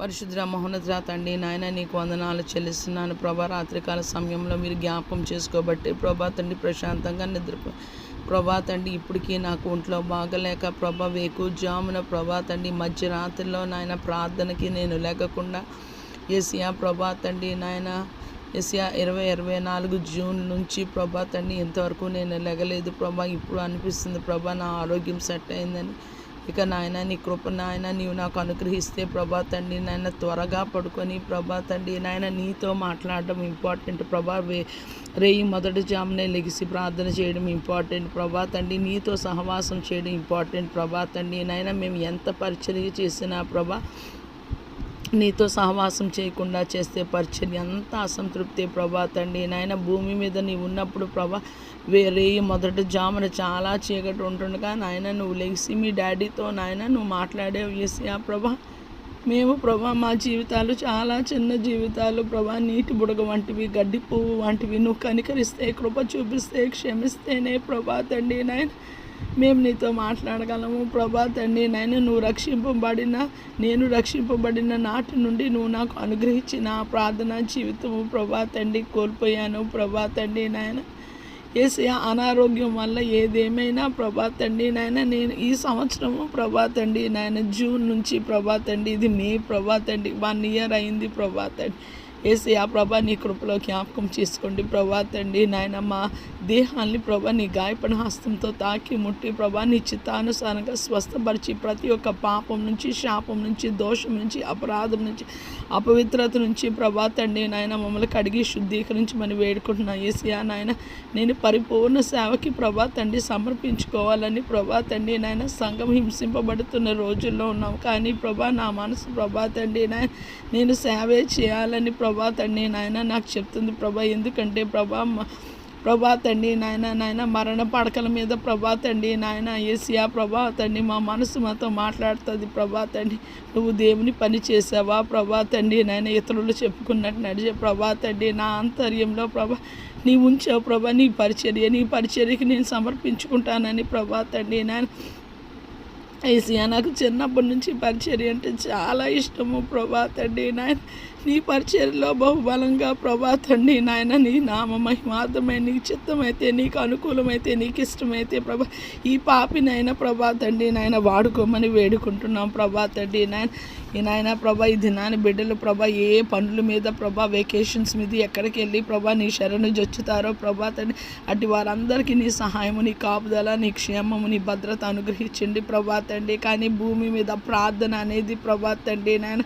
పరిశుద్ర మహోన్నత తండ్రి నాయన నీకు వందనాలు చెల్లిస్తున్నాను ప్రభా. రాత్రికాల సమయంలో మీరు జ్ఞాపకం చేసుకోబట్టి ప్రభా తండ్రి ప్రశాంతంగా నిద్రపో ప్రభా తండ్రి. ఇప్పటికీ నాకు ఒంట్లో బాగలేక ప్రభా వేకుజామున ప్రభా తండ్రి మధ్యరాత్రిలో నాయన ప్రార్థనకి నేను లేకుండా ఏసియా ప్రభా తండ్రి నాయన ఏసియా 2024 జూన్ నుంచి ప్రభా తండ్రి ఇంతవరకు నేను లెగలేదు ప్రభా. ఇప్పుడు అనిపిస్తుంది ప్రభా నా ఆరోగ్యం సెట్ అయిందని. ఇక నాయన నీ కృప నాయన నీవు నాకు అనుగ్రహిస్తే ప్రభా తండ్రి నాయన త్వరగా పడుకొని ప్రభా తండ్రి నాయన నీతో మాట్లాడడం ఇంపార్టెంట్ ప్రభా. రేయి మొదటి జామునే లెగిసి ప్రార్థన చేయడం ఇంపార్టెంట్ ప్రభా తండ్రి. నీతో సహవాసం చేయడం ఇంపార్టెంట్ ప్రభా తండ్రి నాయన. మేము ఎంత పరిచర్య చేసినా ప్రభా నీతో సహవాసం చేయకుండా చేస్తే పరిచర్య అంత అసంతృప్తి ప్రభా తండ్రి నాయన. భూమి మీద నీవు ఉన్నప్పుడు ప్రభా రేయి మొదటి జామున చాలా చీకటి ఉంటుండగా నాయన నువ్వు లెగిసి మీ డాడీతో నాయన నువ్వు మాట్లాడేవి ఏసియా ప్రభా. మేము ప్రభా మా జీవితాలు చాలా చిన్న జీవితాలు ప్రభా. నీటి బుడగ వంటివి, గడ్డి పువ్వు వంటివి. నువ్వు కనికరిస్తే, కృప చూపిస్తే, క్షమిస్తేనే ప్రభా తండ్రి నాయన మేము నీతో మాట్లాడగలము ప్రభా తండ్రి నాయన. నేను రక్షింపబడిన నాటి నుండి నువ్వు నాకు అనుగ్రహించిన ప్రార్థనా జీవితము ప్రభా తండ్రి కోల్పోయాను ప్రభా తండ్రి నాయన. ఏసియా అనారోగ్యం వల్ల ఏదేమైనా ప్రభా తండ్రి నాయన నేను ఈ సంవత్సరము ప్రభా తండ్రి నాయన జూన్ నుంచి ప్రభా తండ్రి ఇది మే ప్రభా తండ్రి 1 year అయింది ప్రభా తండ్రి. ఏసియా ప్రభా నీ కృపలో జ్ఞాపకం చేసుకోండి ప్రభా తండ్రి నాయన. మా దేహాన్ని ప్రభా నీ గాయపడిన హస్తంతో తాకి ముట్టి ప్రభా నీ చిత్తానుసారంగా స్వస్థపరిచి ప్రతి ఒక్క పాపం నుంచి, శాపం నుంచి, దోషం నుంచి, అపరాధం నుంచి, అపవిత్రత నుంచి ప్రభా తండ్రి నాయన మమ్మల్ని కడిగి శుద్ధీకరించి మనం వేడుకుంటున్నా ఏసియా నాయన. నేను పరిపూర్ణ సేవకి ప్రభా తండ్రి సమర్పించుకోవాలని ప్రభా తండ్రి నాయన. సంఘం హింసింపబడుతున్న రోజుల్లో ఉన్నాం కానీ ప్రభా నా మనసు ప్రభా తండ్రి నాయన నేను సేవే చేయాలని ప్రభా తండ్రి నాయన నాకు చెప్తుంది ప్రభా. ఎందుకంటే ప్రభా తండ్రి నాయన మరణ పడకల మీద ప్రభా తండ్రి నాయన ఏసియా ప్రభా తండ్రి మా మనసు మాతో మాట్లాడుతుంది ప్రభా తండ్రి. నువ్వు దేవుని పని చేసావా ప్రభా తండ్రి నాయన. ఇతరులు చెప్పుకున్నట్టు నడిచే ప్రభా తండ్రి నా ఆంతర్యంలో ప్రభా నీ ఉంచావు ప్రభా. నీ పరిచర్యకి నేను సమర్పించుకుంటానని ప్రభా తండ్రి నాయన. ఏసియా నాకు చిన్నప్పటి నుంచి పరిచర్య అంటే చాలా ఇష్టము ప్రభా తండ్రి నాయన. నీ పరిచర్యలో బహుబలంగా ప్రభా తండ్రి నాయన నీ నామ మహిమార్థమై నీకు చిత్తమైతే, నీకు అనుకూలమైతే, నీకు ఇష్టమైతే ప్రభా ఈ పాపినైనా ప్రభా తండ్రి నాయన వాడుకోమని వేడుకుంటున్నాం ప్రభా తండ్రి నాయన. ఈ నాయన ప్రభా ఈ దినాన్ని బిడ్డలు ప్రభా ఏ పనుల మీద ప్రభా వెకేషన్స్ మీద ఎక్కడికి వెళ్ళి ప్రభా నీ శరణు జొచ్చుతారో ప్రభా తండ్రి అటు వారందరికీ నీ సహాయము, నీ కాపుదల, నీ క్షేమము, నీ భద్రత అనుగ్రహించండి ప్రభా తండ్రి. కానీ భూమి మీద ప్రార్థన అనేది ప్రభా తండ్రి నాయన